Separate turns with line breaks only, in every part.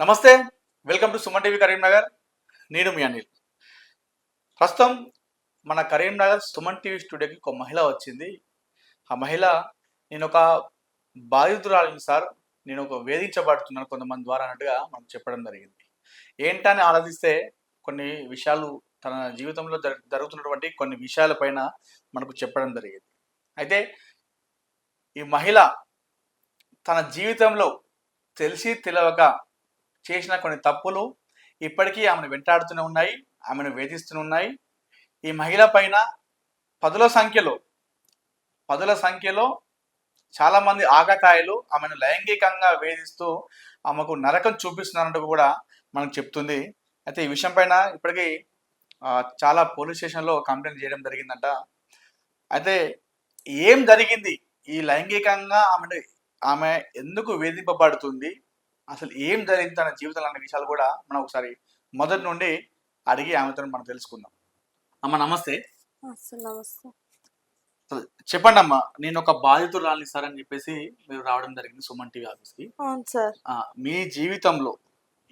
నమస్తే. Welcome to Suman TV Karimnagar. నేను మీ అనిల్. ప్రస్తుతం మన కరీంనగర్ సుమన్ టీవీ స్టూడియోకి ఒక మహిళ వచ్చింది. ఆ మహిళ నేనొక బాధితురాలిని సార్. నేను ఒక వేధించబడుతున్నాను కొంతమంది ద్వారా అన్నట్టుగా మనకు చెప్పడం జరిగింది. ఏంటని ఆలోచిస్తే కొన్ని విషయాలు తన జీవితంలో జరుగుతున్నటువంటి కొన్ని విషయాల పైన మనకు చెప్పడం జరిగింది. అయితే ఈ మహిళ తన జీవితంలో తెలిసి తెలవక చేసిన కొన్ని తప్పులు ఇప్పటికీ ఆమెను వెంటాడుతూనే ఉన్నాయి, ఆమెను వేధిస్తూనే ఉన్నాయి. ఈ మహిళ పైన పదుల సంఖ్యలో పదుల సంఖ్యలో చాలామంది ఆకతాయిలు ఆమెను లైంగికంగా వేధిస్తూ ఆమెకు నరకం చూపిస్తున్నట్టు కూడా మనకు చెప్తుంది. అయితే ఈ విషయం పైన ఇప్పటికీ చాలా పోలీస్ స్టేషన్లో కంప్లైంట్ చేయడం జరిగిందంట. అయితే ఏం జరిగింది, ఈ లైంగికంగా ఆమె ఎందుకు వేధింపబడుతుంది, అసలు ఏం జరిగింది తన జీవితంలో అనే విషయాలు కూడా మనం ఒకసారి మొదటి నుండి అడిగి ఆమెతో మనం తెలుసుకుందాం. అమ్మ నమస్తే.
నమస్తే.
చెప్పండి అమ్మా, నేను ఒక బాధితురాలిని సార్ అని చెప్పేసి మీరు రావడం జరిగింది సుమన్ టీవీ ఆఫీస్కి.
అవును సార్.
మీ జీవితంలో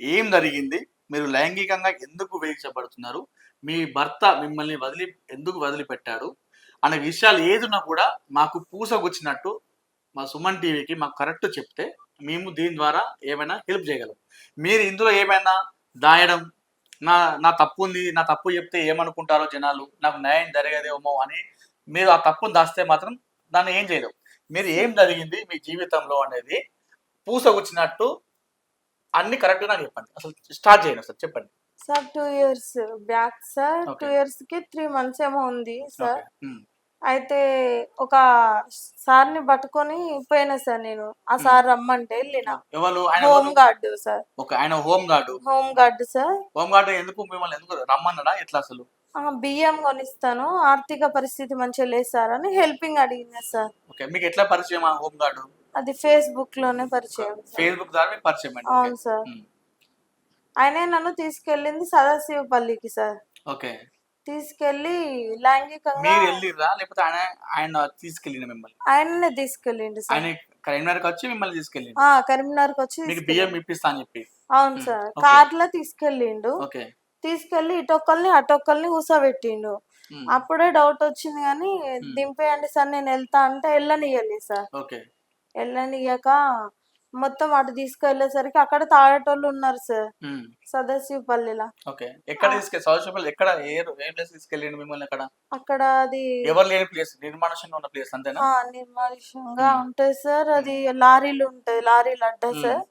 ఏం జరిగింది, మీరు లైంగికంగా ఎందుకు వేధించబడుతున్నారు, మీ భర్త మిమ్మల్ని ఎందుకు వదిలిపెట్టాడు అనే విషయాలు ఏదున్నా కూడా మాకు పూసగుచ్చినట్టు మా సుమన్ టీవీకి మాకు కరెక్ట్ చెప్తే మేము దీని ద్వారా ఏమైనా హెల్ప్ చేయగలం. మీరు ఇందులో ఏమైనా దాయడం, నా నా తప్పు ఉంది, నా తప్పు చెప్తే ఏమనుకుంటారో జనాలు, నాకు న్యాయం జరగదేమో అని మీరు ఆ తప్పును దాస్తే మాత్రం దాన్ని ఏం చేయలేవు. మీరు ఏం జరిగింది మీ జీవితంలో అనేది పూసగుచ్చినట్టు అన్ని కరెక్ట్గా నాకు చెప్పండి. అసలు స్టార్ట్ చేయండి సార్, చెప్పండి
sir. 2 years back sir. 2 years కి 3 months ఏమో ఉంది సార్. అయితే ఒక సార్ని పట్టుకొని పోయినా సార్. నేను ఆ సార్ రమ్మంటే వెళ్ళిన. Home guard sir.
ఆయన home guard.
Home guard sir.
Home guard ఎందుకు మిమ్మల్ని ఎందుకు రమ్మన్నాడా, ఎట్లా అసలు?
బియ్యం కొనిస్తాను, ఆర్థిక పరిస్థితి మంచిగా లేదు సార్ అని హెల్పింగ్ అడిగిన సార్.
మీకు ఎట్లా పరిచయం ఆ హోమ్ గార్డ్?
అది ఫేస్బుక్ లోనే పరిచయం.
ఫేస్బుక్ ద్వారా మీకు పరిచయం?
అవును సార్. ఆయనే నన్ను తీసుకెళ్ళింది సదాశివపల్లికి సార్.
ఓకే.
తీసుకెళ్లి లైంగికంగా.
మీరు వెళ్ళిరా లేకపోతే ఆయన తీసుకెళ్ళిన మిమ్మల్ని?
ఆయననే తీసుకెళ్ళిండు సార్.
ఆయన కరీంనగర్కి వచ్చి మిమ్మల్ని తీసుకెళ్ళిండు?
కరీంనగర్కి వచ్చి
మీకు బియ్యం ఇప్పిస్తా అని చెప్పి.
అవును సార్. కార్ లో తీసుకెళ్ళిండు.
ఓకే.
తీసుకెళ్లి ఇటొక్కల్ని అటొక్కల్ని కూసోబెట్టిండు. అప్పుడే డౌట్ వచ్చింది కానీ దింపేయండి సార్ నేను వెళ్తా అంటే వెళ్ళనియ్యలేదు సార్.
ఓకే.
వెళ్ళనియ్యక మొత్తం అటు తీసుకెళ్లేసరికి అక్కడ తాగేటోళ్ళు ఉన్నారు సార్ సదాశివపల్లిలో.
ఓకే. ఎక్కడ సదాశివపల్లి ఎక్కడ ఏ ప్లేస్ తీసుకెళ్ళిండు మిమ్మల్ని?
అక్కడ అది
ఎవరు లేని ప్లేస్, నిర్మానుష్యంగా ఉన్న ప్లేస్ అంతేనా?
నిర్మానుష్యంగా ఉంటాయి సార్. అది లారీలు ఉంటాయి, లారీలు అడ్డా సార్.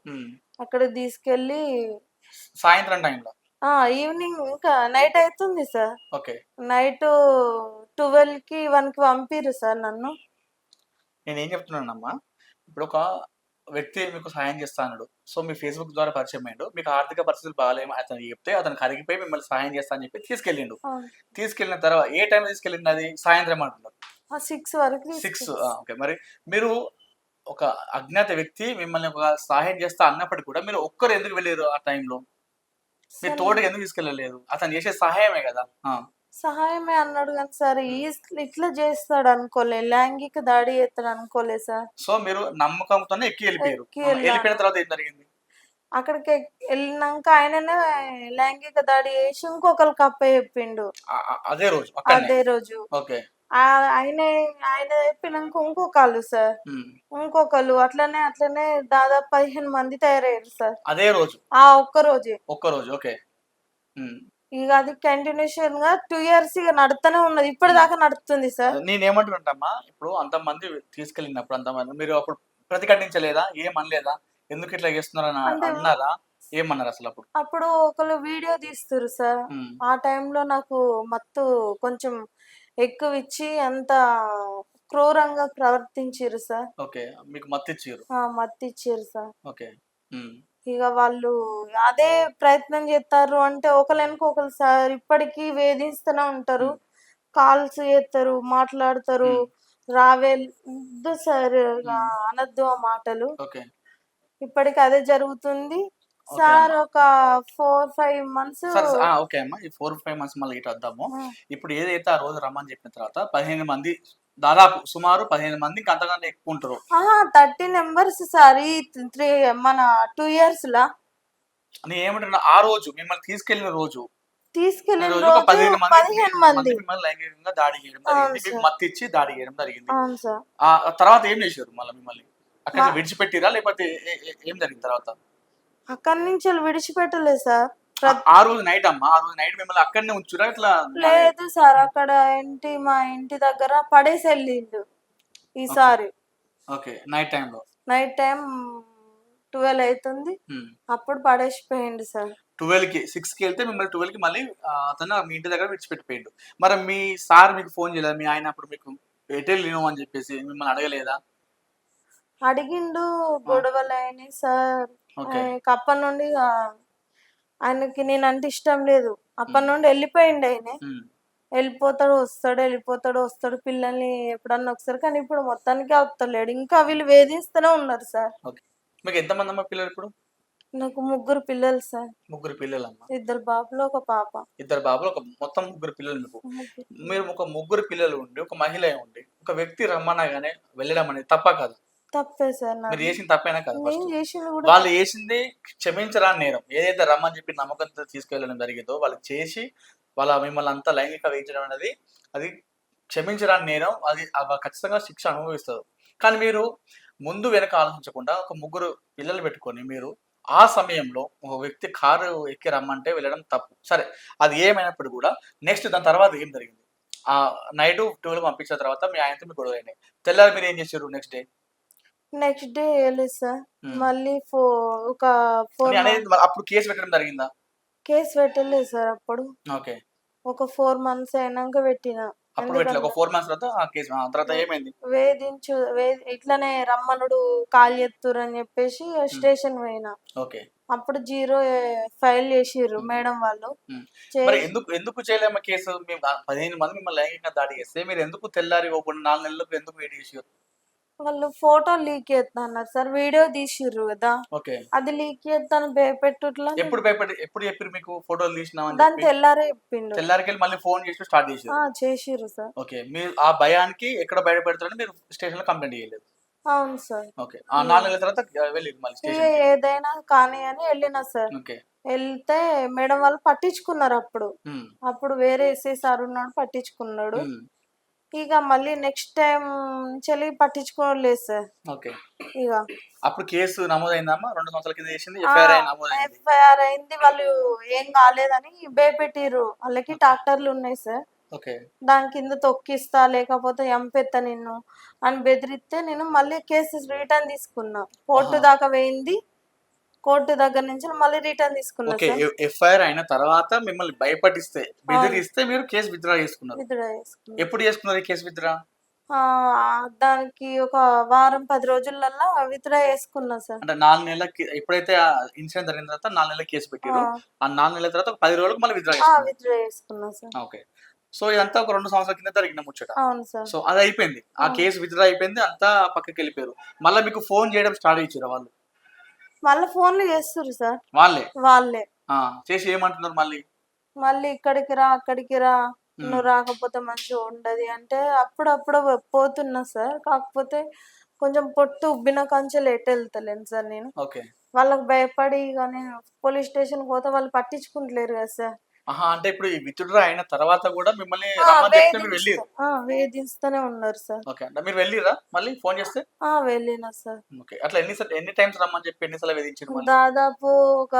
అక్కడ తీసుకెళ్లి
సాయంత్రం టైంలో
ఈవినింగ్ ఇంకా నైట్ అవుతుంది సార్.
ఓకే.
నైట్ 12 కి 1 కి పంపిరు సార్ నన్ను.
నేనేం చెప్తున్నానమ్మా, ఇప్పుడు ఒక వ్యక్తి మీకు సహాయం చేస్తా అన్నాడు. సో మీ ఫేస్బుక్ ద్వారా పరిచయం అయ్యాడు, మీకు ఆర్థిక పరిస్థితులు బాగాలేమో అతను చెప్తే అతను కరిగిపోయి మిమ్మల్ని సహాయం చేస్తా అని చెప్పి తీసుకెళ్ళిండు. తీసుకెళ్ళిన తర్వాత ఏ టైం తీసుకెళ్ళింది? అది సాయంత్రం అంటున్నారు.
6 వరకు.
6. ఓకే. మరి మీరు ఒక అజ్ఞాత వ్యక్తి మిమ్మల్ని ఒక సహాయం చేస్తా అన్నప్పటికీ కూడా మీరు ఒక్కరు ఎందుకు వెళ్ళారు ఆ టైంలో? మీరు తోడుగా ఎందుకు తీసుకెళ్ళలేదు? అతను చేసే సహాయమే కదా.
సహాయమే అన్నాడు కానీ సార్ ఇట్లా చేస్తాడు అనుకోలే, లైంగిక దాడి చేస్తాడు అనుకోలే సార్.
సో మీరు నమ్మకంతోనే ఎక్కి వెళ్ళిపోయారు. వెళ్ళిపోయిన తర్వాత ఏం జరిగింది?
అక్కడికి వెళ్ళినాక ఆయననే లైంగిక దాడి చేసి ఇంకొకరికి అప్ప చెప్పిండు
అదే రోజు.
అదే రోజు.
ఓకే.
ఆయన చెప్పినాక ఇంకొకళ్ళు సార్, ఇంకొకళ్ళు అట్లనే దాదాపు 15 మంది తయారయ్యారు సార్
అదే రోజు.
ఒక్క రోజు.
ఓకే.
ఇక అది కంటిన్యూషన్ గా 2 years ఇక నడుస్తూనే ఉన్నది, ఇప్పటిదాకా నడుస్తుంది సార్.
నేనేమంటున్నామ్మా, ఇప్పుడు అంతమంది తీసుకెళ్ళినప్పుడు అంతమంది మీరు అప్పుడు ప్రతిఘటించలేదా? ఏమనలేదా? ఎందుకు ఇట్లా చేస్తున్నారని అన్నారా? ఏమన్నారు అసలు
అప్పుడు ఒకళ్ళు వీడియో తీస్తారు సార్. ఆ టైంలో నాకు మత్తు కొంచెం ఎక్కువ ఇచ్చి అంత క్రూరంగా ప్రవర్తించారు సార్.
ఓకే. మీకు మత్తు
ఇచ్చారు సార్.
ఓకే.
ఇక వాళ్ళు అదే ప్రయత్నం చేస్తారు అంటే ఒకళ్ళనికి ఒకరు సార్ ఇప్పటికీ వేధిస్తూనే ఉంటారు. కాల్స్ చేస్తారు, మాట్లాడతారు, రావేద్దు సార్ అనద్దు ఆ మాటలు. ఇప్పటికి అదే జరుగుతుంది సార్. ఒక 4-5 months.
ఓకే అమ్మా, ఈ 4-5 months మళ్ళీ ఇటు వద్దాము. ఇప్పుడు ఏదైతే ఆ రోజు రమ్మని చెప్పిన తర్వాత 15 మంది, దాదాపు సుమారు 15 మందికి అంతకన్నా ఎక్కువ ఉంటారు.
30 members సార్. ఈ మన 2 years లా
నేను ఏమంటున్నా, ఆ రోజు మిమ్మల్ని తీసుకెళ్లిన రోజు ఈ
తీసుకెళ్ళిన
రోజు ఒక
రోజు
15 మంది
15 మంది.
మిమ్మల్ని లైంగికంగా దాడి చేయడం
అవును
జరిగింది. మీకు
సార్.
మత్తు ఇచ్చి దాడి చేయడం జరిగింది.
అవును సార్.
ఆ తర్వాత ఏం చేశారు మళ్ళీ మిమ్మల్ని? అక్కడి
మా
నుంచి విడిచిపెట్టిరా? లేకపోతే ఏం జరిగింది తర్వాత?
అక్కడి నుంచెల్లి విడిచిపెట్టలేదు సార్.
ఆ రోజు నైట్ అమ్మా. ఆ రోజు నైట్ మిమ్మల్ని అక్కడనే ఉంచురా? ఇట్లా
లేదు సార్.
హ్మ్.
అక్కడ మా ఇంటి దగ్గర పడేసెళ్ళిండు
ఓకే.
ఈసారి.
ఓకే. నైట్ టైమ్‌లో.
నైట్ టైమ్ 12 అయితుంది.
హ్మ్.
అప్పుడు పడేసిపోయిండు సార్.
12కి 6కి ఎళ్తే మిమ్మల్ని 12కి మళ్ళీ అతను మీ ఇంటి దగ్గర విడిచిపెట్టిపోయిండు. మరి మీ సార్ మీకు ఫోన్ చేయలేదా? మీ ఆయన అప్పుడు మీకు ఎటెళ్ళినావు అని చెప్పేసి మిమ్మల్ని అడగలేదా?
అడిగిండు,
ఆ!
గొడవలయినాయి సార్.
ఓకే.
అప్పటి నుండి ఆయనకి నేనంటే ఇష్టం లేదు. అప్పటి
హ్మ్.
నుండి ఎళ్ళిపోయిండాయనే.
హ్మ్.
ఎళ్ళిపోతాడు, వస్తాడు, ఎళ్ళిపోతాడు, వస్తాడు. పిల్లల్ని ఎప్పుడన్నా ఒకసారి, కానీ ఇప్పుడు మొత్తానికే వత్తలేడు. ఇంకా వీళ్ళు వేధిస్తూనే ఉన్నారు సార్.
ఓకే. మీకు ఎంతమందమ్మా పిల్లలిప్పుడు?
నాకు ముగ్గురు పిల్లలు సార్.
ముగ్గురు పిల్లలమ్మా.
2 బాబులు, ఒక పాప.
ఇద్దరు బాబులు, మొత్తం ముగ్గురు పిల్లలు మీకు.
ముగ్గురు
మీరు
పిల్లలు.
ఒక ముగ్గురు పిల్లలు ఉండి, ఒక మహిళ ఉండి, ఒక వ్యక్తి రమ్మనగానే వెళ్ళడం అనేది తప్పా కాదా?
తప్పే సార్
మీరు
నాది.
చేసింది తప్పేనా కాదా
నేను
ఫస్ట్?
చేసింది కూడా
వాళ్ళు చేసింది క్షమించరాని నేరం. ఏదైతే రమ్మని చెప్పి నమ్మకంతో తీసుకెళ్ళడం జరిగిందో, వాళ్ళు చేసి మిమ్మల్ని అంతా లైంగిక వేధించడం అనేది అది క్షమించరాని నేరం. అది ఖచ్చితంగా శిక్ష అనుభవిస్తారు. కానీ మీరు ముందు వెనక ఆలోచించకుండా ఒక ముగ్గురు పిల్లలు పెట్టుకొని మీరు ఆ సమయంలో ఒక వ్యక్తి కారు ఎక్కి రమ్మంటే వెళ్ళడం తప్పు. సరే, అది ఏమైనప్పటికి కూడా నెక్స్ట్ దాని తర్వాత ఏం జరిగింది? నైట్ 12 పంపించిన తర్వాత మీ ఆయనతో మీకు గొడవలయినాయి. తెల్లారి మీరేం చేసిర్రు నెక్స్ట్ డే?
నెక్స్ట్ డే ఎళ్ళింది సార్.
హ్మ్.
మళ్ళీ ఒక 4
నేననేది మరి అప్పుడు కేస్ పెట్టడం జరిగిందా?
కేస్ పెట్టలేదు సార్ అప్పుడు.
ఓకే.
ఒక 4 మంత్స్ అయినంక పెట్టిన.
అప్పుడు పెట్టలే. ఒక
ఎందుకంటే
4 మంత్స్ తర్వాత ఆ కేస్ తర్వాత
వే
ఏమైంది?
వేధించు ఇట్లనే రమ్మనుడు, కాల్ చేత్తుర్రని చెప్పేసి
హ్మ్.
స్టేషన్ పోయినా.
ఓకే.
అప్పుడు జీరో ఫైల్ చేసిర్రు
హ్మ్.
మేడం వాళ్ళు.
హ్మ్. మరి
చేసి
ఎందుకు చేయలేమ్మా కేసు? 15 మంది మిమ్మల్ని లైంగికంగా దాడి చేస్తే మీరెందుకు తెల్లారి ఓ 4 నెలలకు ఎందుకు వెయిట్ చేసిర్రు?
వాళ్ళు ఫోటో లీక్ చేత్తా అన్నారు సార్. వీడియో తీసిర్రు కదా!
ఓకే.
అది లీక్ చేత్తాను భయపెట్టుట్ల నేను
ఎప్పుడు చెప్పిర్రు మీకు ఫోటోలు తీసినామని
దాని
చెప్పి?
తెల్లారే చెప్పిండు.
తెల్లారికెళ్ళి మళ్ళీ ఫోన్ చేసుడు స్టార్ట్ చేసిర్రు.
చేసిర్రు సార్.
ఓకే. మీరు ఆ భయానికి ఎక్కడ బయటపెడతారని మీరు స్టేషన్‌లో కంప్లెయింట్ చేయలేదు.
అవును సార్.
ఓకే. ఆ
ఇగ
4 నెలల తర్వాత వెళ్ళిర్రు మళ్ళీ
ఇగ
స్టేషన్‌కి.
ఏదైనా కానీ అని ఎళ్ళినా సార్.
ఓకే.
ఎళ్తే మేడం వాళ్ళు పట్టించుకున్నారప్పుడు.
హ్మ్.
అప్పుడు వేరే ఎస్ఐ సార్ ఉన్నాడు, పట్టించుకున్నాడు.
హ్మ్.
ఇగ మళ్ళీ నెక్స్ట్ టైమ్ నుంచెల్లి పట్టించుకోవడం లేదు సార్.
ఓకే.
ఇగ
అప్పుడు కేసు నమోదయిందమ్మా? 2 సంవత్సరాల కింద చేసింది.
ఆ!
ఎఫ్ఐఆర్ నమోదయింది.
ఎఫ్ఐఆర్ అయింది. వాళ్ళు ఏం కాలేదని భయపెట్టిర్రు. ఆళ్ళకి
ఓకే.
ట్రాక్టర్లున్నాయి సార్.
ఓకే.
దాని కింద తొక్కిస్తా, లేకపోతే చంపేత్తా నిన్ను అని బెదిరిత్తే నేను మళ్ళీ కేసు రిటర్న్ తీసుకున్నా. కోర్టు
ఆహా!
దాకా పోయింది. కోర్టు దగ్గర నుంచి మళ్ళీ రిటర్న్ తీసుకున్నా
ఓకే.
సార్.
ఎఫ్ఐఆర్ అయిన తర్వాత మిమ్మల్ని భయపడిస్తే,
అవును.
బెదిరిస్తే మీరు కేస్ విత్‌డ్రా చేసుకున్నారు.
విత్‌డ్రా చేసుకున్నా.
ఎప్పుడు చేసుకున్నారు ఈ కేస్ విత్‌డ్రా?
దానికి ఒక వారం, 10 రోజులల్లా విత్‌డ్రా చేసుకున్నా సార్.
అంటే 4 నెలలకి ఎప్పుడైతే ఇన్సిడెంట్ జరిగిన తర్వాత 4 నెలలకి కేస్
ఆ!
పెట్టిర్రో, ఆ 4 నెలల తర్వాత ఒక 10 రోజులకు మళ్ళీ విత్‌డ్రా చేసుకున్నారు.
విత్‌డ్రా చేసుకున్నా సార్.
ఓకే. సో, ఇదంతా ఒక 2 సంవత్సరాల కింద జరిగిన ముచ్చట.
అవును సార్.
సో, అదయిపోయింది. ఆ
అవును.
కేస్ విత్‌డ్రా అయిపోయింది. అంతా పక్కకెళ్ళిపోయారు. మళ్ళా మీకు ఫోన్ చేయడం స్టార్ట్ చేసిర్రా వాళ్ళు?
మళ్ళా ఫోన్‌లు చేస్తుర్రు సార్.
వాళ్ళే.
వాళ్ళే.
ఆ! చేసి ఏమంటున్నారు మళ్ళీ?
మళ్ళీ ఇక్కడికి రా, అక్కడికి రా,
హ్మ్.
నువ్వు రాకపోతే మంచిగుండది అంటే అప్పుడప్పుడు పోతున్నా సార్. కాకపోతే కొంచెం పొట్టు ఉబ్బిన కాంచెలి ఎటెళ్తలేను సార్ నేను.
ఓకే.
వాళ్ళకి భయపడి ఇగ నేను పోలీస్ స్టేషన్‌కి పోతే వాళ్ళు పట్టించుకుంటలేరు కదా సార్.
ఆహా! అంటే ఇప్పుడు ఈ విత్‌డ్రా అయిన తర్వాత గూడా మిమ్మల్ని రమ్మని చెప్తే మీరు వెళ్లిర్రు.
వేధిస్తూనే ఉన్నారు సార్.
ఓకే. అంటే మీరు వెళ్లిర్రా మళ్ళీ ఫోన్ చేస్తే?
వెళ్ళినా సార్.
ఓకే. అట్లా ఎన్ని టైమ్స్ రమ్మని చెప్పి ఎన్ని సార్లు వేధించిర్రు మళ్ళీ?
దాదాపు ఒక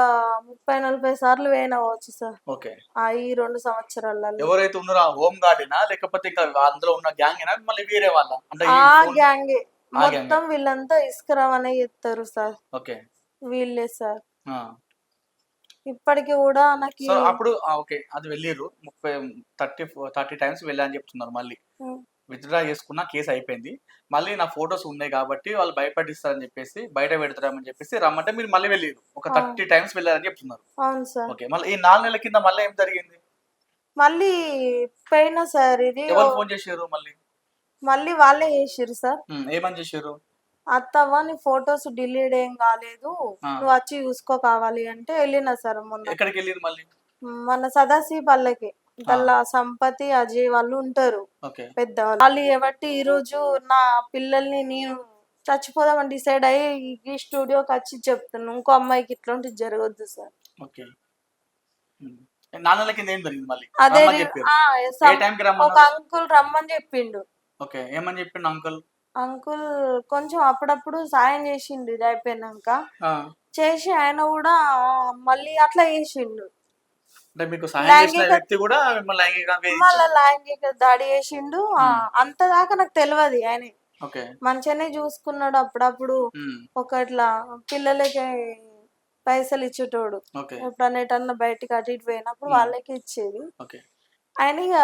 30, 40 సార్లు పోయినా కావచ్చు సార్.
ఓకే.
ఈ 2 సంవత్సరాలలో.
ఎవరైతే ఉన్నారో ఆ హోమ్ గార్డేనా? లేకపోతే ఇంకా అందులో ఉన్న గ్యాంగేనా? మళ్ళీ వేరే వాళ్ళా? అంటే ఈ
ఆ
ఫోన్
గ్యాంగే.
ఆ గ్యాంగే.
మొత్తం వీళ్ళంతా ఇసుక రవాణా చేత్తరు సార్.
ఓకే.
వీళ్ళే సార్.
ఆ!
ఇప్పటికి గూడా నాకీ
సో, అప్పుడు ఓకే. అది వెళ్లిర్రు. 30 టైమ్స్ వెళ్ళా అని చెప్తున్నారు మళ్ళీ.
హ్మ్.
విత్‌డ్రా చేసుకున్న కేస్ అయిపోయింది. మళ్ళీ నా ఫోటోస్ ఉన్నాయి కాబట్టి వాళ్ళు భయపడిస్తారని చెప్పేసి బయట పెడతారని చెప్పేసి రమ్మంటే మీరు మళ్ళీ వెళ్లిర్రు. ఒక
ఆ!
30 టైమ్స్ వెళ్లారని చెప్తున్నారు.
అవును సార్.
ఓకే. మళ్ళీ ఈ 4 నెలల కింద మళ్ళా ఏం జరిగింది?
మళ్ళీ పోయినా సార్ ఇది
ఎవరు ఫోన్ చేసిర్రు మళ్ళీ?
మళ్ళీ వాళ్ళే చేసిర్రు సార్.
ఏమని చేసిర్రు?
"అత్తవ్వ నీ ఫోటోస్ డిలీట్ ఏం కాలేదు.
ఆ!
నువ్వొచ్చి చూసుకో కావాలి" అంటే ఎళ్ళినా సార్ మొన్న.
ఎక్కడికెళ్ళిర్రు మళ్ళీ?
మన సదాశివపల్లెకి.
ఆ!
దాంట్లో సంపతి, అజయ్ వాళ్ళు ఉంటారు
ఓకే.
పెద్దవాళ్ళు. వాళ్ళు చేయబట్టి ఈరోజు నా పిల్లల్ని నేను చచ్చిపోదామని డిసైడ్ అయ్యి ఈ స్టూడియోకి వచ్చి చెప్తున్నాను ఇంకో అమ్మాయికి ఇట్లాంటిది జరగద్దు సార్.
ఓకే. నాన్నల కింద ఏం జరిగింది మళ్ళీ?
అదే
రమ్మని చెప్పారు. ఏ టైంకి
ఒక
రమ్మన్నారు?
అంకుల్ రమ్మని చెప్పిండు.
ఓకే. ఏమని చెప్పిండు అంకుల్?
అంకుల్ కొంచెం అప్పుడప్పుడు సాయం చేసిండు ఇది అయిపోయినాక.
ఆ!
చేసి ఆయన కూడా మళ్ళీ అట్లా చేసిండు.
అంటే మీకు సహాయం చేసిన
లైంగిక
వ్యక్తి కూడా మిమ్మల్ని లైంగికంగా
మళ్ళా
వేధించాడు.
లైంగిక దాడి చేసిండు. అంత దాకా నాకు తెలియదు. ఆయన
ఓకే.
మంచిగానే చూసుకున్నాడు. అప్పుడప్పుడు
హ్మ్.
ఒక ఇట్లా పిల్లలకి పైసలు ఇచ్చేటోడు.
ఓకే.
ఎప్పుడన్నా ఎటన్నా బయటికి అటు ఇటు పోయినప్పుడు వాళ్ళకి ఇచ్చేది.
ఓకే.
ఆయన ఇక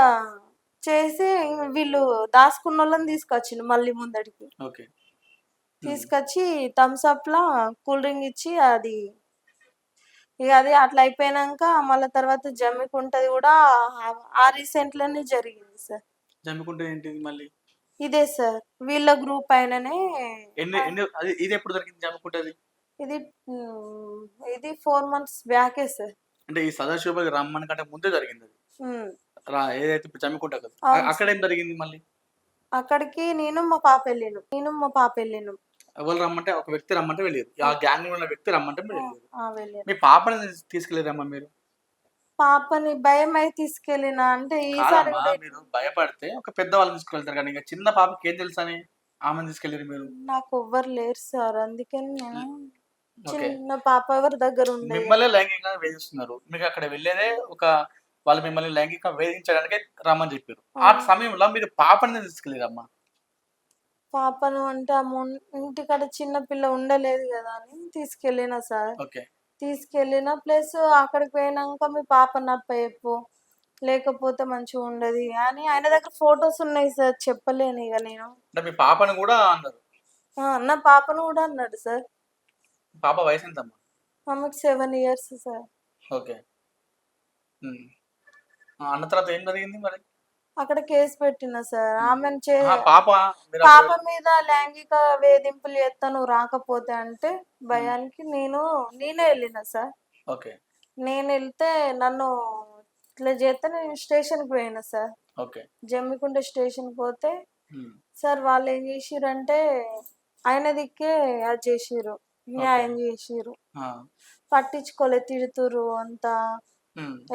చేసి వీళ్ళు దాసుకున్నోళ్ళని తీసుకొచ్చిండు మళ్ళీ ముందడికి.
ఓకే.
తీసుకొచ్చి థమ్స్ అప్ లా కూల్ డ్రింక్ ఇచ్చి అది ఇక అది అట్లా అయిపోయినాక మళ్ళీ తర్వాత జమ్మికుంటది కూడా ఆ రీసెంట్ లోనే జరిగింది సార్.
జమ్మికుంట ఏంటిది మళ్ళీ?
ఇదే సార్ వీళ్ళ గ్రూప్ అయిననే.
ఎన్ని ఎన్ని అది ఇది ఎప్పుడు జరిగింది జమ్మికుంటది?
ఇది ఇది 4 months బ్యాకే సార్.
అంటే ఈ సదాశివకి రమ్మని కంటే ముందే జరిగింది అది.
ఉమ్,
ఏదైతే ఇప్పుడు జమ్మికుంట కదా.
అవును
అక్కడ
సార్.
ఏం జరిగింది మళ్ళీ?
అక్కడికి నేను మా పాప వెళ్ళినాం.
ఎవరు రమ్మంటే ఒక వ్యక్తి రమ్మంటే వెళ్ళారు. ఆ గ్యాంగ్ లో ఉన్న వ్యక్తి రమ్మంటే మీరు వెళ్ళారు.
వెళ్ళాను.
మీ పాపని తీసుకెళ్ళారమ్మా మీరు?
పాపని భయం అయి తీసుకెళ్ళిన అంటే ఈసారి
కాదమ్మా,
కూడా
మీరు భయపడితే ఒక పెద్దవాళ్ళని తీసుకెళ్తారు కానీ ఇంకా చిన్న పాపకి ఏం తెలుసు అని ఆమెను తీసుకెళ్ళారు మీరు?
నాకు ఎవ్వరు లేరు సార్. అందుకని నేను
ఓకే.
చిన్న పాప ఎవరి దగ్గర ఉండేది.
మిమ్మల్ని లైంగికంగా వేధిస్తున్నారు. మీకు అక్కడ వెళ్ళేదే ఒక వాళ్ళు మిమ్మల్ని లైంగికంగా వేధించడానికే రమ్మని చెప్పారు. ఆ సమయంలో మీరు పాపని తీసుకెళ్ళారమ్మా?
పాపను అంటే ఇంటికాడ చిన్న పిల్ల ఉండలేదు కదా అని తీసుకెళ్ళిన సార్.
ఓకే.
తీసుకెళ్ళిన ప్లస్ అక్కడికి పోయినాక మీ పాపని అప్పచెప్పు లేకపోతే మంచిగా ఉండదు అని ఆయన దగ్గర ఫొటోస్ ఉన్నాయి సార్. చెప్పలేను ఇక నేను.
అంటే మీ పాపను కూడా అన్నారు?
నా పాపను కూడా అన్నాడు సార్.
పాప వయసు ఎంతమ్మా?
ఆమెకు 7 years సార్.
ఓకే. అన్న తర్వాత ఏం జరిగింది మరి?
అక్కడ కేసు పెట్టిన సార్. ఆమెను
పాప మీరు
పాప మీద లైంగిక వేధింపులు చేస్తా నువ్వు రాకపోతే అంటే భయానికి నేనే వెళ్ళిన సార్.
ఓకే.
నేను వెళ్తే నన్ను ఇట్లా చేస్తే నేను స్టేషన్కి పోయినా సార్.
ఓకే.
జమ్మికుంట స్టేషన్కి పోతే సార్ వాళ్ళు ఏం చేసిరంటే ఆయన దిక్కే అది చేసిర్రు, న్యాయం చేసిర్రు. పట్టించుకోలే, తిడుతురు అంతా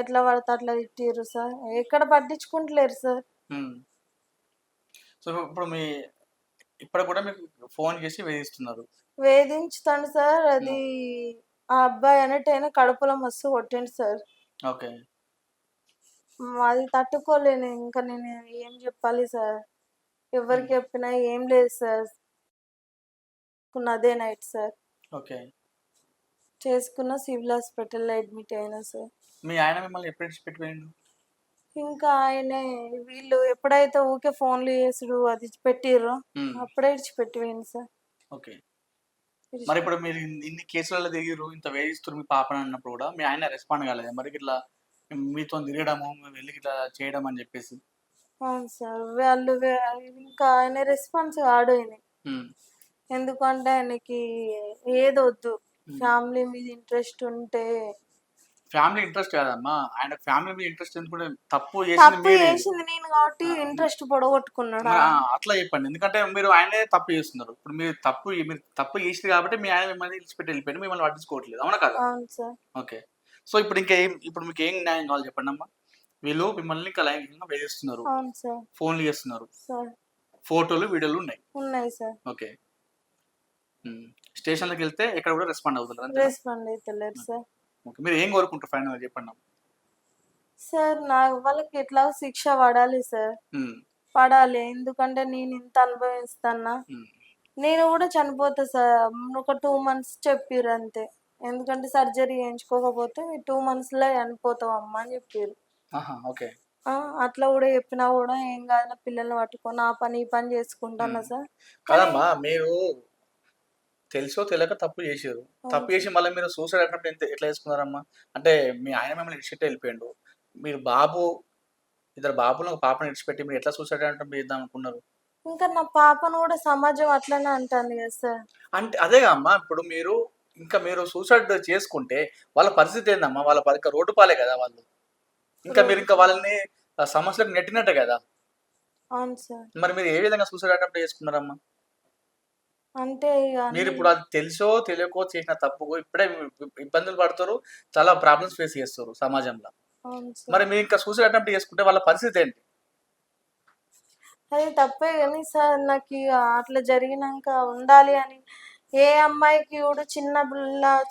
ఎట్లా పడితే అట్లా తిట్టిర్రు సార్. ఎక్కడ పట్టించుకుంటలేరు సార్.
సో ఇప్పుడు ఇప్పుడు కూడా మీకు ఫోన్ చేసి వేధిస్తున్నారు?
వేధించుతాను సార్. అది ఆ అబ్బాయి అన్నట్టయినా కడుపులో మస్తు కొట్టిండు సార్.
ఓకే.
అది తట్టుకోలేను. ఇంకా నేను ఏం చెప్పాలి సార్. ఎవరికి చెప్పినా ఏం లేదు సార్. అదే నైట్ సార్.
ఓకే.
చేసుకున్న సివిల్ హాస్పిటల్లో అడ్మిట్ అయినా సార్.
మీ ఆయన మిమ్మల్ని ఎప్పుడు విడిచిపెట్టిపోయిండు?
ఇంకా ఆయన వీళ్ళు ఎప్పుడైతే ఊకే ఫోన్లు చేసుడు అది పెట్టిర్రో అప్పుడే విడిచిపెట్టిపోయింది సార్.
ఓకే. మరి ఇప్పుడు మీరు ఇన్ని కేసులలో దిగిరు, ఇంత వేధిస్తారు మీ పాపని అన్నప్పుడు కూడా మీ ఆయన రెస్పాండ్ కాలేదు మరి ఇట్లా మీతో తిరగడము వెళ్ళి ఇట్లా చేయడం అని చెప్పేసి?
అవును సార్. వాళ్ళు ఇంకా ఆయన రెస్పాన్స్ కాడు ఆయన. ఎందుకంటే ఆయనకి ఏదొద్దు, ఫ్యామిలీ మీద ఇంట్రెస్ట్ ఉంటే.
ఫ్యామిలీ ఇంట్రెస్ట్ కాదమ్మా, ఆయన ఫ్యామిలీ మీద ఇంట్రెస్ట్ ఎందుకంటే తప్పు
చేసింది నేను కాబట్టి ఇంట్రెస్ట్ పొడగొట్టుకున్నాడు.
అట్లా చెప్పండి. ఎందుకంటే మీరు ఆయనే తప్పు చేస్తున్నారు. ఇప్పుడు మీరు తప్పు చేసింది కాబట్టి మీ ఆయన మిమ్మల్ని విడిచిపెట్టి వెళ్ళిపోయింది, మిమ్మల్ని పట్టించుకోవట్లేదు. అవునా కదా?
అవును సార్.
ఓకే. సో ఇప్పుడు ఇప్పుడు మీకు ఏం న్యాయం కావాలి చెప్పండి అమ్మా? వీళ్ళు మిమ్మల్ని ఇంకా లైంగికంగా వేధిస్తున్నారు, ఫోన్లు చేస్తున్నారు, ఫోటోలు వీడియోలు ఉన్నాయి
సార్.
ఓకే. స్టేషన్లోకి వెళ్తే ఎక్కడ కూడా రెస్పాండ్ అవుతున్నారు?
రెస్పాండ్ అవుతలేరు సార్.
ఓకే. మీరు ఏం కోరుకుంటారు ఫైనల్ చెప్పండి
సార్? వాళ్ళకి ఎట్లా శిక్ష పడాలి సార్. పడాలి. ఎందుకంటే నేను ఇంత అనుభవిస్తానా. నేను కూడా చనిపోతా సార్. ఒక 2 months చెప్పిర్రు అంతే. ఎందుకంటే సర్జరీ చేయించుకోకపోతే 2 months లో చనిపోతావు అమ్మ అని చెప్పారు.
ఓకే.
అట్లా కూడా చెప్పినా కూడా ఏం కాదు, నా పిల్లల్ని పట్టుకొని ఆ పని ఈ పని చేసుకుంటానా సార్.
కదమ్మా, మీరు తెలుసో తెలియక తప్పు చేసారు. తప్పు చేసి మళ్ళీ మీరు సూసైడ్ అటెంప్ట్ ఎట్లా చేసుకున్నారమ్మా? అంటే మీ ఆయన మిమ్మల్ని విడిచిపెట్టి వెళ్ళిపోయాడు, మీరు ఇద్దరు బాబులు ఒక పాపను విడిచిపెట్టి మీరు ఎట్లా సూసైడ్ అటెంప్ట్ చేద్దాం అనుకున్నారు?
ఇంకా నా పాపను కూడా సమాజం అట్లనే అంటాను కదా సార్.
అంటే అదే అమ్మా, ఇప్పుడు మీరు సూసైడ్ చేసుకుంటే వాళ్ళ పరిస్థితి ఏందమ్మా? వాళ్ళ రోడ్డు పాలే కదా వాళ్ళు. మీరు ఇంకా వాళ్ళని సమస్యలకు నెట్టినట్టే కదా.
అవును సార్.
మరి మీరు ఏ విధంగా సూసైడ్ అటెంప్ట్ చేసుకున్నారమ్మా?
అంటే ఇక
మీరు
అన్ని
ఇప్పుడు అది తెలుసో తెలియకో చేసిన తప్పుకు ఇప్పుడే ఇబ్బందులు పడుతారు, చాలా ప్రాబ్లమ్స్ ఫేస్ చేస్తారు సమాజంలో.
అవును సార్.
మరి మీరు ఇంకా సూసైడ్ అటెంప్ట్ చేసుకుంటే వాళ్ళ పరిస్థితి ఏంటి?
అది తప్పే కానీ సార్ నాకు ఇక అట్లా జరిగినాక ఉండాలి అని ఏ అమ్మాయికి కూడా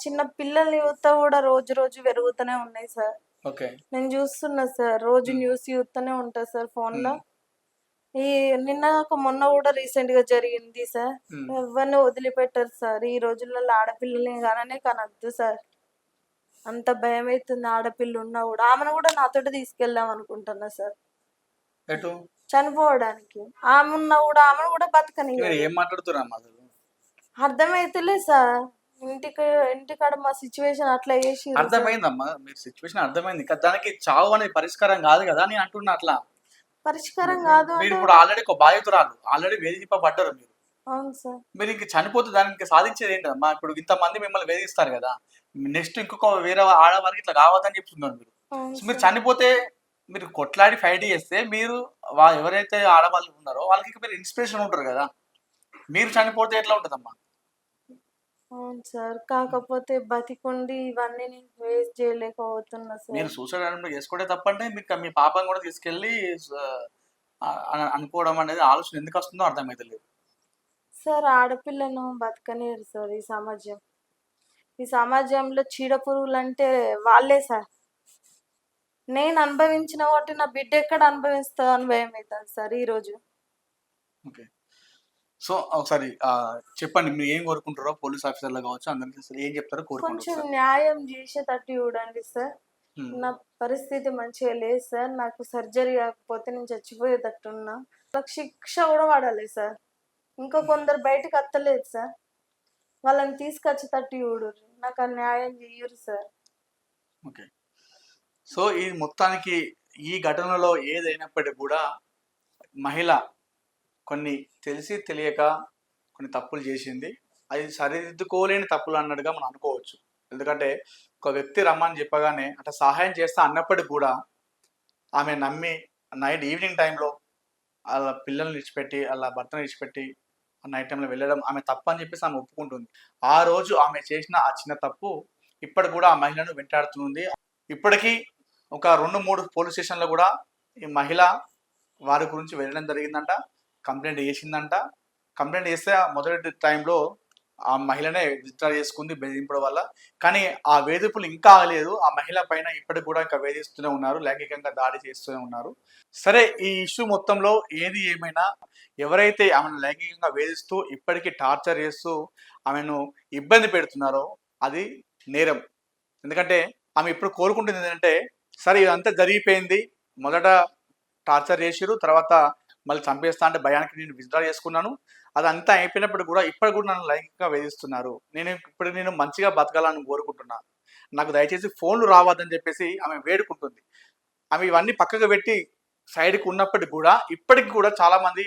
చిన్న పిల్లల్ని చూస్తా కూడా రోజు రోజు పెరుగుతూనే ఉన్నాయి సార్.
ఓకే.
నేను చూస్తున్నా సార్, రోజు
ఉమ్,
న్యూస్ చూస్తూనే ఉంటా సార్ ఫోన్లో.
ఉమ్,
ఈ నిన్న కాక మొన్న కూడా రీసెంట్ గా జరిగింది సార్.
ఉమ్.
ఎవరిని వదిలిపెట్టరు సార్ ఈ రోజులలో, ఆడపిల్లల్ని కాననే కనద్దు సార్. అంత భయం అవుతుంది ఆడపిల్ల ఉన్నా కూడా. ఆమెను కూడా నాతోటి తీసుకెళ్దాం అనుకుంటున్నా సార్
ఎటు?
చనిపోవడానికి. ఆమె ఉన్నా కూడా ఆమెను కూడా
మీరు
బతకనియ్యదు.
ఏం మాట్లాడుతున్నారు అసలు?
అర్థమైతలే సార్. ఇంటికి ఇంటికాడ మా సిచ్యువేషన్ అట్లా చేసిర్రు సార్.
అర్థమైందమ్మా, మీరు సిచ్యువేషన్ అర్థమైంది కదా, దానికి చావు అనేది పరిష్కారం కాదు కదా నేను అంటున్నా. అట్లా
పరిష్కారం కాదు
మీరు
అంటే
ఇప్పుడు ఆల్రెడీ ఒక బాధితురాలు, ఆల్రెడీ వేధింపబడ్డారు మీరు.
అవును సార్.
మీరు ఇంక చనిపోతే దానికి ఇంకా సాధించేది ఏంటమ్మా? ఇప్పుడు ఇంతమంది మిమ్మల్ని వేధిస్తారు కదా, నెక్స్ట్ ఇంకొక వేరే ఆడవారికి ఇట్లా కావద్దని చెప్తున్నారు మీరు.
అవును
సో మీరు
సార్.
చనిపోతే, మీరు కొట్లాడి ఫైట్ చేస్తే మీరు ఎవరైతే ఆడవాళ్ళు ఉన్నారో వాళ్ళకి ఇక మీరు ఇన్స్పిరేషన్ ఉంటారు కదా. మీరు చనిపోతే ఎట్లా ఉంటుందమ్మా?
అవును సార్. కాకపోతే బతికుండి ఇవన్నీ నేను ఫేస్ చేయలేకపోతున్నా
మీరు
సార్.
సూసైడ్ అటెంప్ట్ చేసుకుంటే తప్పంటే మీకు మీ పాపను కూడా తీసుకెళ్ళి అనుకోవడం అనేది ఆలోచన ఎందుకు వస్తుందో అర్థమైతలేదు.
సార్ ఆడపిల్లను బతకనియరు సార్ ఈ సమాజం. ఈ సమాజంలో చీడ పురుగులంటే వాళ్ళే సార్. నేను అనుభవించిన వాటి నా బిడ్డ ఎక్కడ అనుభవిస్తుందో అని భయం అవుతుంది సార్ ఈరోజు.
ఓకే. సో ఒకసారి చెప్పండి, మీరు ఏం కోరుకుంటారో పోలీస్ ఆఫీసర్లు కావచ్చు, అందరికీ అసలు ఏం చెప్తారో కోరుకోండి
కొంచెం
ఒకసారి.
న్యాయం చేసేటట్టు చూడండి సార్.
ఉమ్,
నా పరిస్థితి మంచిగా లేదు సార్. నాకు సర్జరీ కాకపోతే నేను చచ్చిపోయేటట్టున్నా. నాకు శిక్ష కూడా పడాలి సార్. ఇంకా కొందరు బయటకు వస్తలేదు సార్. వాళ్ళని తీసుకొచ్చేటట్టు చూడుర్రి. నాకు ఆ న్యాయం చెయ్యరు సార్.
ఓకే. సో ఈ మొత్తానికి ఈ ఘటనలో ఏదైనప్పటికీ కూడా మహిళ కొన్ని తెలిసి తెలియక కొన్ని తప్పులు చేసింది. అది సరిదిద్దుకోలేని తప్పులు అన్నట్టుగా మనం అనుకోవచ్చు. ఎందుకంటే ఒక వ్యక్తి రమ్మని చెప్పగానే అట్లా సహాయం చేస్తా అన్నప్పటికి కూడా ఆమె నమ్మి నైట్ ఈవినింగ్ టైంలో వాళ్ళ పిల్లల్ని విడిచిపెట్టి వాళ్ళ భర్తను విడిచిపెట్టి ఆ నైట్ టైంలో వెళ్ళడం ఆమె తప్పు అని చెప్పేసి ఆమె ఒప్పుకుంటుంది. ఆ రోజు ఆమె చేసిన ఆ చిన్న తప్పు ఇప్పటికి కూడా ఆ మహిళను వెంటాడుతుంది. ఇప్పటికీ ఒక 2-3 పోలీస్ స్టేషన్లో కూడా ఈ మహిళ వారి గురించి వెళ్ళడం జరిగిందంట, కంప్లైంట్ చేసిందంట. కంప్లైంట్ చేస్తే మొదటి టైంలో ఆ మహిళనే విత్డ్రా చేసుకుంది బెదిరింపడం వల్ల. కానీ ఆ వేధింపులు ఇంకా ఆగలేదు. ఆ మహిళ పైన ఇప్పటికి కూడా ఇంకా వేధిస్తూనే ఉన్నారు, లైంగికంగా దాడి చేస్తూనే ఉన్నారు. సరే, ఈ ఇష్యూ మొత్తంలో ఏది ఏమైనా ఎవరైతే ఆమెను లైంగికంగా వేధిస్తూ ఇప్పటికీ టార్చర్ చేస్తూ ఆమెను ఇబ్బంది పెడుతున్నారో అది నేరం. ఎందుకంటే ఆమె ఇప్పుడు కోరుకుంటుంది ఏంటంటే, సరే ఇదంతా జరిగిపోయింది, మొదట టార్చర్ చేసిరు, తర్వాత మళ్ళీ చంపేస్తా అంటే భయానికి నేను విత్డ్రా చేసుకున్నాను, అదంతా అయిపోయినప్పుడు కూడా ఇప్పటికి కూడా నన్ను లైంగికంగా వేధిస్తున్నారు, నేను మంచిగా బతకాలని కోరుకుంటున్నా, నాకు దయచేసి ఫోన్లు రావద్దని చెప్పేసి ఆమె వేడుకుంటుంది. ఆమె ఇవన్నీ పక్కకు పెట్టి సైడ్కి ఉన్నప్పటికి కూడా ఇప్పటికి కూడా చాలా మంది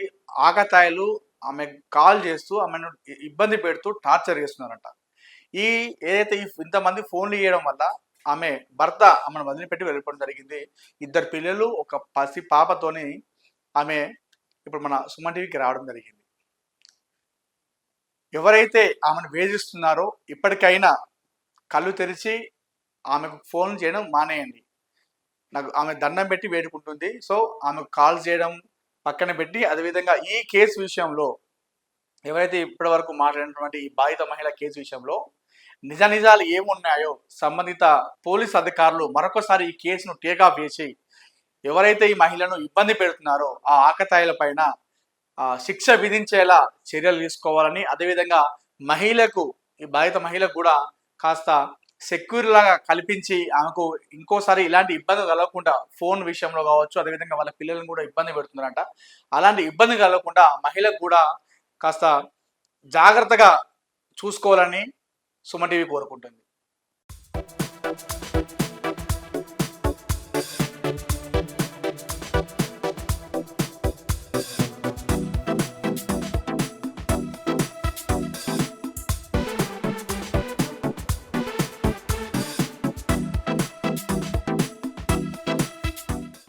ఆకతాయిలు ఆమె కాల్ చేస్తూ ఆమెను ఇబ్బంది పెడుతూ టార్చర్ చేస్తున్నారంట. ఈ ఏదైతే ఇంతమంది ఫోన్లు ఇవ్వడం వల్ల ఆమె భర్త ఆమెను వదిలిపెట్టి వెళ్ళిపోవడం జరిగింది. 2 పిల్లలు, ఒక పసి పాపతోని ఆమె ఇప్పుడు మన సుమన్ టీవీకి రావడం జరిగింది. ఎవరైతే ఆమెను వేధిస్తున్నారో ఇప్పటికైనా కళ్ళు తెరిచి ఆమెకు ఫోన్ చేయడం మానేయండి. నాకు ఆమె దండం పెట్టి వేడుకుంటుంది. సో ఆమెకు కాల్ చేయడం పక్కన పెట్టి, అదేవిధంగా ఈ కేసు విషయంలో ఎవరైతే ఇప్పటి వరకు మాట్లాడినటువంటి ఈ బాధిత మహిళ కేసు విషయంలో నిజాలు ఏమున్నాయో సంబంధిత పోలీస్ అధికారులు మరొకసారి ఈ కేసును టేకాఫ్ చేసి ఎవరైతే ఈ మహిళను ఇబ్బంది పెడుతున్నారో ఆ ఆకతాయిల పైన శిక్ష విధించేలా చర్యలు తీసుకోవాలని, అదేవిధంగా మహిళకు, ఈ బాధిత మహిళకు కూడా కాస్త సెక్యూర్ లాగా కల్పించి ఆమెకు ఇంకోసారి ఇలాంటి ఇబ్బంది కలగకుండా, ఫోన్ విషయంలో కావచ్చు, అదేవిధంగా వాళ్ళ పిల్లలను కూడా ఇబ్బంది పెడుతున్నారంట, అలాంటి ఇబ్బంది కలగకుండా మహిళకు కూడా కాస్త జాగ్రత్తగా చూసుకోవాలని సుమన్ టీవీ కోరుకుంటుంది.